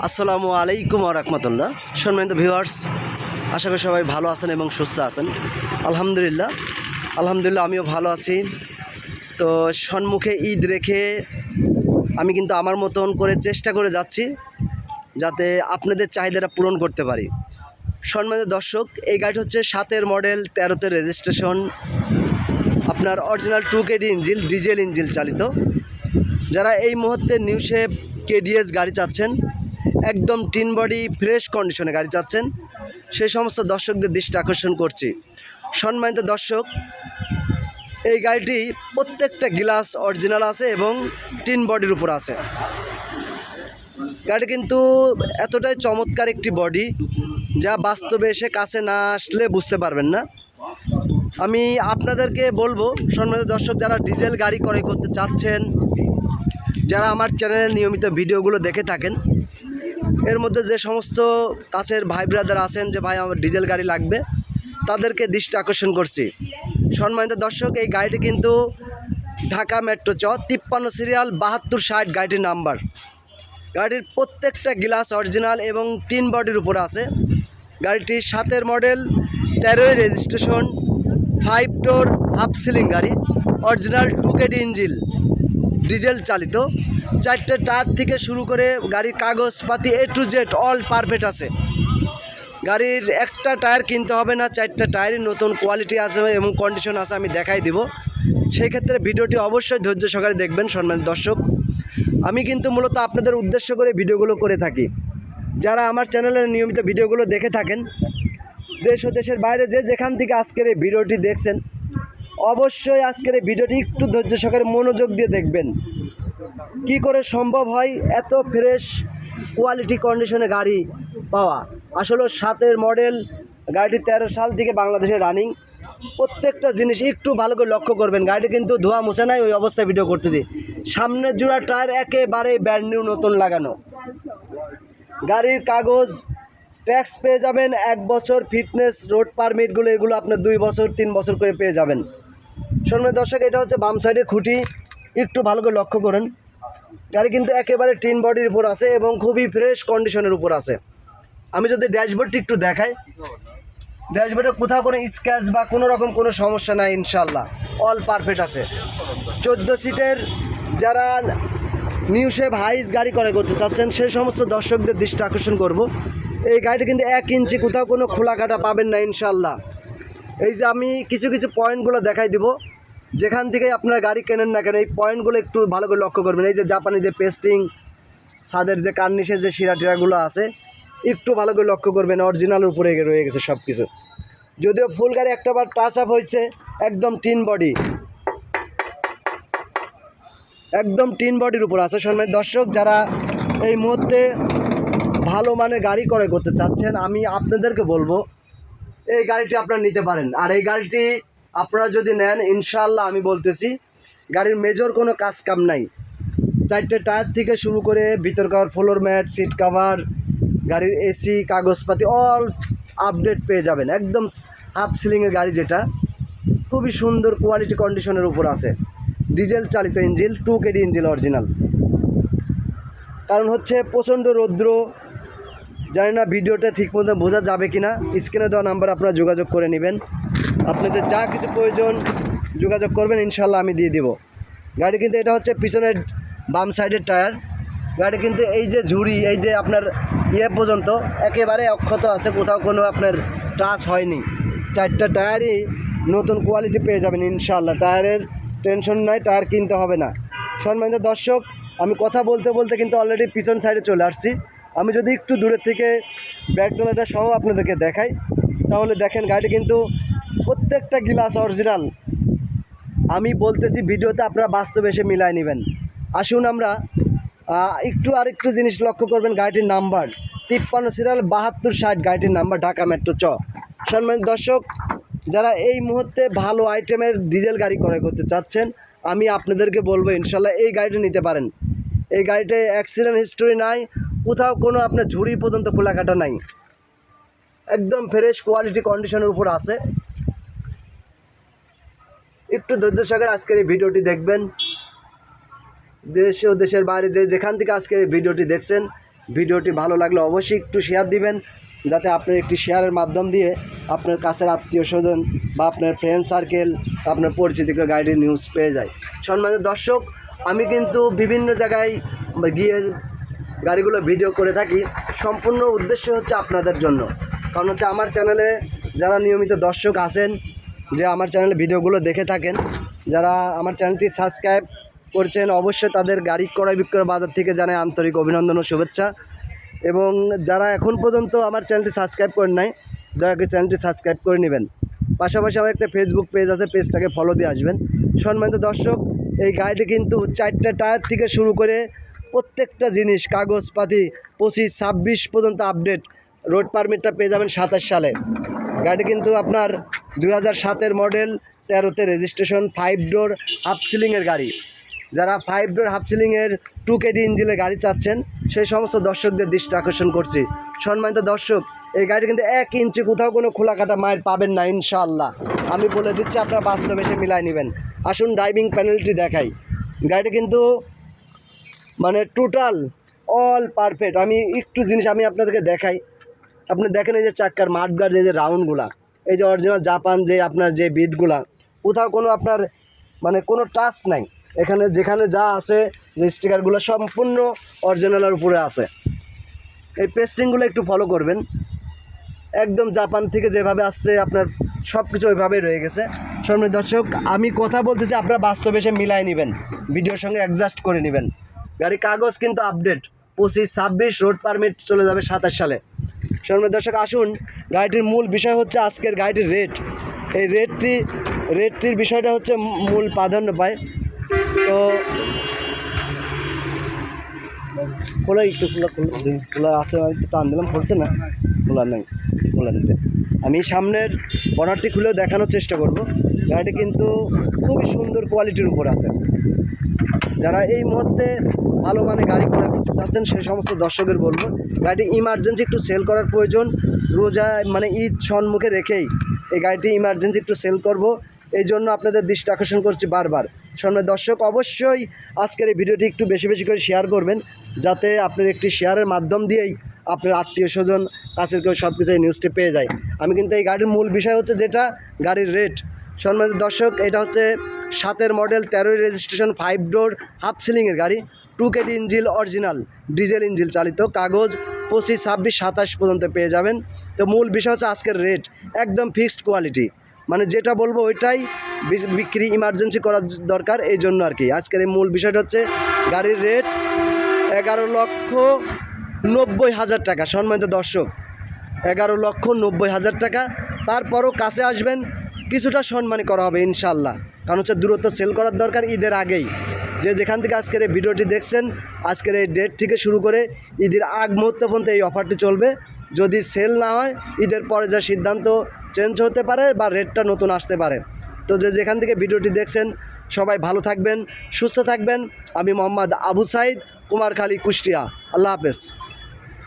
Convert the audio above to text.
আসসালামু আলাইকুম ওয়া রাহমাতুল্লাহ। সম্মানিত ভিউয়ার্স, আশা করি সবাই ভালো আছেন এবং সুস্থ আছেন। আলহামদুলিল্লাহ আমিও ভালো আছি। তো সম্মুখে ঈদ রেখে আমি কিন্তু আমার মতন করে চেষ্টা করে যাচ্ছি যাতে আপনাদের চাহিদাটা পূরণ করতে পারি। সম্মানিত দর্শক, এই গাড়িটা হচ্ছে 7-এর মডেল, 13-তে রেজিস্ট্রেশন, আপনার original 2KD engine, diesel engine চালিত। যারা এই মুহূর্তে নিউ শেপ KDS গাড়ি চাচ্ছেন, একদম টিন বডি ফ্রেশ কন্ডিশনে গাড়ি চাচ্ছেন, সেই সমস্ত দর্শকদের দৃষ্টি আকর্ষণ করছি। সম্মানিত দর্শক, এই গাড়িটি প্রত্যেকটা গ্লাস অরিজিনাল আছে এবং টিন বডির উপর আছে। গাড়ি কিন্তু এতটাই চমৎকার একটি বডি যা বাস্তবে এসে কাছে না আসলে বুঝতে পারবেন না। আমি আপনাদেরকে বলবো, সম্মানিত দর্শক, যারা ডিজেল গাড়ি ক্রয় করতে চাচ্ছেন, যারা আমার চ্যানেলের নিয়মিত ভিডিওগুলো দেখে থাকেন, এর মধ্যে যে সমস্ত কাছের ভাই ব্রাদার আছেন যে ভাই আমার ডিজেল গাড়ি লাগবে, তাদেরকে দৃষ্টি আকর্ষণ করছি। সম্মানিত দর্শক, এই গাড়িটি কিন্তু ঢাকা মেট্রো 53 সিরিয়াল 7260 গাড়িটির নাম্বার। গাড়ির প্রত্যেকটা গ্লাস অরিজিনাল এবং টিন বডির উপর আছে। গাড়িটি 7-এর মডেল, 13-এ রেজিস্ট্রেশন, 5 ডোর হাফ সিলিং গাড়ি, অরিজিনাল 2KD ইঞ্জিন, ডিজেল চালিত। 4টে টায়ার থেকে শুরু করে গাড়ির কাগজপাতি A to Z all perfect আছে। গাড়ির একটা টায়ার কিনতে হবে না, 4টা টায়ারই নতুন কোয়ালিটি আছে এবং কন্ডিশন আছে, আমি দেখাই দিব। সেই ক্ষেত্রে ভিডিওটি অবশ্যই ধৈর্য সহকারে দেখবেন। সম্মানিত দর্শক, আমি কিন্তু মূলত আপনাদের উদ্দেশ্য করে ভিডিওগুলো করে থাকি। যারা আমার চ্যানেলের নিয়মিত ভিডিওগুলো দেখে থাকেন, দেশ ও দেশের বাইরে যে যেখান থেকে আজকের এই ভিডিওটি দেখছেন, অবশ্যই আজকের এই ভিডিওটি একটু ধৈর্য সহকারে মনোযোগ দিয়ে দেখবেন। কি করে সম্ভব হয় এত ফ্রেশ কোয়ালিটি কন্ডিশনে গাড়ি পাওয়া? আসলে 7-এর মডেল, গাড়িটি 13 সাল থেকে বাংলাদেশে রানিং। প্রত্যেকটা জিনিস একটু ভালো করে লক্ষ্য করবেন। গাড়িটি কিন্তু ধোয়া মোছা নাই, ওই অবস্থায় ভিডিও করতেছি। সামনের জোড়া টায়ার একেবারে ব্র্যান্ড নিউ, নতুন লাগানো। গাড়ির কাগজ ট্যাক্স পেয়ে যাবেন 1 বছর, ফিটনেস রোড পারমিটগুলো এগুলো আপনার 2 বছর 3 বছর করে পেয়ে যাবেন। সম্মানিত দর্শক, এটা হচ্ছে বাম সাইডের খুঁটি, একটু ভালো করে লক্ষ্য করেন। গাড়ি কিন্তু একেবারে টিন বডির উপর আছে এবং খুবই ফ্রেশ কন্ডিশনের উপর আছে। আমি যদি ড্যাশবোর্ডটি একটু দেখাই, ড্যাশবোর্ডে কোথাও কোনো স্ক্র্যাচ বা কোনো রকম কোনো সমস্যা নাই, ইনশাল্লাহ অল পারফেক্ট আছে। 14 সিটের যারা নিউ শেপ হাইস গাড়ি করতে চাচ্ছেন, সেই সমস্ত দর্শকদের দৃষ্টি আকর্ষণ করব। এই গাড়িটা কিন্তু 1 ইঞ্চি কোথাও কোনো খোলা কাটা পাবেন না, ইনশাল্লাহ। এই যে আমি কিছু কিছু পয়েন্টগুলো দেখাই দিব, যেখান থেকে আপনারা গাড়ি কেনেন না কেন, এই পয়েন্টগুলো একটু ভালো করে লক্ষ্য করবেন। এই যে জাপানি যে পেস্টিং, ছাদের যে কার্নিশের যে শিরা টিরাগুলো আছে, একটু ভালো করে লক্ষ্য করবেন। অরিজিনালের উপরে রয়ে গেছে সব কিছু, যদিও ফুল গাড়ি একটাবার টাচ আপ হয়েছে। একদম টিন বডি, একদম টিন বডির উপর আছে। সম্মানিত দর্শক, যারা এই মুহূর্তে ভালো মানের গাড়ি ক্রয় করতে চাচ্ছেন, আমি আপনাদেরকে বলবো এই গাড়িটি আপনারা নিতে পারেন। আর এই গাড়িটি আপনারা যদি নেন, ইনশাল্লাহ আমি বলতেছি গাড়ির মেজর কোনো কাজ কাম নাই। 4টে টায়ার থেকে শুরু করে ভিতরকার ফ্লোর ম্যাট, সিট কাভার, গাড়ির এসি, কাগজপাতি অল আপডেট পেয়ে যাবেন। একদম হাফ সিলিংয়ের গাড়ি, যেটা খুবই সুন্দর কোয়ালিটি কন্ডিশনের উপর আছে। ডিজেল চালিত ইঞ্জিন, 2KD ইঞ্জিন অরিজিনাল। কারণ হচ্ছে প্রচণ্ড রৌদ্র, জানি না ভিডিওটা ঠিক মতো বোঝা যাবে কি না। স্ক্রিনে দেওয়া নাম্বার আপনারা যোগাযোগ করে নেবেন। আপনাদের যা কিছু প্রয়োজন যোগাযোগ করবেন, ইনশাল্লাহ আমি দিয়ে দিব। গাড়ি কিন্তু এটা হচ্ছে পিছনের বাম সাইডের টায়ার। গাড়ি কিন্তু এই যে ঝুড়ি, এই যে আপনার পর্যন্ত একেবারে অক্ষত আছে, কোথাও কোনো আপনার টাচ হয়নি। 4টা টায়ারই নতুন কোয়ালিটি পেয়ে যাবেন, ইনশাল্লাহ। টায়ারের টেনশন নাই, টায়ার কিনতে হবে না। সম্মানিত দর্শক, আমি কথা বলতে বলতে কিন্তু অলরেডি পিছন সাইডে চলে আসছি। আমি যদি একটু দূরের থেকে ব্যাকডালাটা সহ আপনাদেরকে দেখাই, তাহলে দেখেন গাড়ি কিন্তু প্রত্যেকটা গ্লাস অরিজিনাল। আমি বলতেছি ভিডিওতে আপনারা বাস্তবে এসে মিলাই নেবেন। আসুন আমরা আরেকটু জিনিস লক্ষ্য করবেন। গাড়িটির নাম্বার 53 সিরিয়াল 7260 গাড়িটির নাম্বার, ঢাকা মেট্রো চ। সম্মানিত দর্শক, যারা এই মুহূর্তে ভালো আইটেমের ডিজেল গাড়ি ক্রয় করতে চাচ্ছেন, আমি আপনাদেরকে বলবো ইনশাল্লাহ এই গাড়িটা নিতে পারেন। এই গাড়িটায় অ্যাক্সিডেন্ট হিস্টোরি নাই, কোথাও কোনো আপনার ঝুড়ি পর্যন্ত খোলা কাটা নাই, একদম ফ্রেশ কোয়ালিটি কন্ডিশনের উপর আছে। একটু ধৈর্য সহকারে আজকের এই ভিডিওটি দেখবেন। দেশ ও দেশের বাইরে যেখান থেকে আজকের এই ভিডিওটি দেখছেন, ভিডিওটি ভালো লাগলে অবশ্যই একটু শেয়ার দিবেন, যাতে আপনার একটি শেয়ারের মাধ্যম দিয়ে আপনার কাছের আত্মীয় স্বজন বা আপনার ফ্রেন্ড সার্কেল, আপনার পরিচিতিকে গাড়ির নিউজ পেয়ে যায়। সম্মানিত দর্শক, আমি কিন্তু বিভিন্ন জায়গায় গিয়ে গাড়িগুলো ভিডিও করে থাকি, সম্পূর্ণ উদ্দেশ্য হচ্ছে আপনাদের জন্য। কারণ হচ্ছে আমার চ্যানেলে যারা নিয়মিত দর্শক আছেন, যে আমার চ্যানেলে ভিডিওগুলো দেখে থাকেন, যারা আমার চ্যানেলটি সাবস্ক্রাইব করছেন, অবশ্যই তাদের গাড়ি ক্রয় বিক্রয় বাজার থেকে জানাই আন্তরিক অভিনন্দন ও শুভেচ্ছা। এবং যারা এখন পর্যন্ত আমার চ্যানেলটি সাবস্ক্রাইব করেন নাই, দয়া করে চ্যানেলটি সাবস্ক্রাইব করে নেবেন। পাশাপাশি আমার একটা ফেসবুক পেজ আছে, পেজটাকে ফলো দিয়ে আসবেন। সম্মানিত দর্শক, এই গাড়িটি কিন্তু 4টা টায়ার থেকে শুরু করে প্রত্যেকটা জিনিস, কাগজপাতি 25-26 পর্যন্ত আপডেট। রোড পারমিটটা পেয়ে যাবেন 27 সালে। গাড়িটি কিন্তু আপনার 2007-এর মডেল, 13তে রেজিস্ট্রেশন, 5 ডোর হাফ সিলিংয়ের গাড়ি। যারা 5 ডোর হাফ সিলিংয়ের 2KD ইঞ্জিনের গাড়ি চাচ্ছেন, সেই সমস্ত দর্শকদের দৃষ্টি আকর্ষণ করছি। সম্মানিত দর্শক, এই গাড়ি কিন্তু 1 ইঞ্চি কোথাও কোনো খোলাকাটা মায়ের পাবেন না ইনশাআল্লাহ। আমি বলে দিচ্ছি, আপনারা বাস্তবে এসে মিলাই নেবেন। আসুন ড্রাইভিং প্যানেলটি দেখাই। গাড়িটি কিন্তু মানে টোটাল অল পারফেক্ট। আমি একটু জিনিস আমি আপনাদেরকে দেখাই। আপনি দেখেন এই যে চাক্কার মাঠগার্ড, যে রাউন্ডগুলা, এই যে অরিজিনাল জাপান যে আপনার যে বিটগুলা, কোথাও কোনো আপনার মানে কোনো টাচ নাই। এখানে যেখানে যা আছে, যে স্টিকারগুলো সম্পূর্ণ অরিজিনালের উপরে আছে। এই পেস্টিংগুলো একটু ফলো করবেন, একদম জাপান থেকে যেভাবে আসছে আপনার সব কিছু ওইভাবেই রয়ে গেছে। সম্মানিত দর্শক, আমি কথা বলতেছি, আপনারা বাস্তবে এসে মিলাই নেবেন, ভিডিওর সঙ্গে অ্যাডজাস্ট করে নেবেন। গাড়ি কাগজ কিন্তু আপডেট, 25-26, রোড পারমিট চলে যাবে 27 সালে। সম্মানিত দর্শক, আসুন, গাড়িটির মূল বিষয় হচ্ছে আজকের গাড়িটির রেট। এই রেটটির বিষয়টা হচ্ছে মূল প্রাধান্য পায়। তো খোলা একটু খোলা আছে, একটু টান দিলাম, খুলছে না, খোলা নেই, খোলা নিতে আমি সামনের বনারটি খুলেও দেখানোর চেষ্টা করব। গাড়িটি কিন্তু খুবই সুন্দর কোয়ালিটির উপর আছে। যারা এই মুহূর্তে ভালো মানে গাড়ি ক্রয় করতে চাচ্ছেন, সেই সমস্ত দর্শকের বলবো, গাড়িটি ইমার্জেন্সি একটু সেল করার প্রয়োজন। রোজা মানে ঈদ সম্মুখে রেখেই এই গাড়িটি ইমার্জেন্সি একটু সেল করব, এই জন্য আপনাদের দৃষ্টি আকর্ষণ করছি বারবার। সম্মানিত দর্শক, অবশ্যই আজকের এই ভিডিওটি একটু বেশি বেশি করে শেয়ার করবেন, যাতে আপনার একটি শেয়ারের মাধ্যম দিয়েই আপনার আত্মীয় স্বজন, কাছের কেউ সব কিছু এই নিউজটি পেয়ে যায়। আমি কিন্তু এই গাড়ির মূল বিষয় হচ্ছে যেটা গাড়ির রেট। সম্মানিত দর্শক, এটা হচ্ছে 7-এর মডেল, 13 রেজিস্ট্রেশন, 5 ডোর হাফ সিলিংয়ের গাড়ি, 2KD engine, original diesel engine চালিত, কাগজ 25-26, 27 পর্যন্ত পেয়ে যাবেন। তো মূল বিষয় হচ্ছে আজকের রেট একদম ফিক্সড কোয়ালিটি, মানে যেটা বলবো ওইটাই বিক্রি ইমার্জেন্সি করার দরকার, এই জন্য আর কি। আজকের এই মূল বিষয়টা হচ্ছে গাড়ির রেট 11,90,000 টাকা। সম্মানিত দর্শক, 11,90,000 টাকা। তারপরও কাছে আসবেন, কিছুটা সম্মানী করা হবে ইনশাল্লাহ। কারণ হচ্ছে দূরত্ব সেল করার দরকার ঈদের আগেই। যে যেখান থেকে আজকের এই ভিডিওটি দেখছেন, আজকের এই ডেট থেকে শুরু করে ঈদের আগ মুহূর্ত পর্যন্ত এই অফারটি চলবে। যদি সেল না হয়, ঈদের পরে যা সিদ্ধান্ত চেঞ্জ হতে পারে বা রেটটা নতুন আসতে পারে। তো যে যেখান থেকে ভিডিওটি দেখছেন, সবাই ভালো থাকবেন, সুস্থ থাকবেন। আমি মোহাম্মদ আবু সাইদ, কুমারখালী, কুষ্টিয়া। আল্লাহ হাফেজ।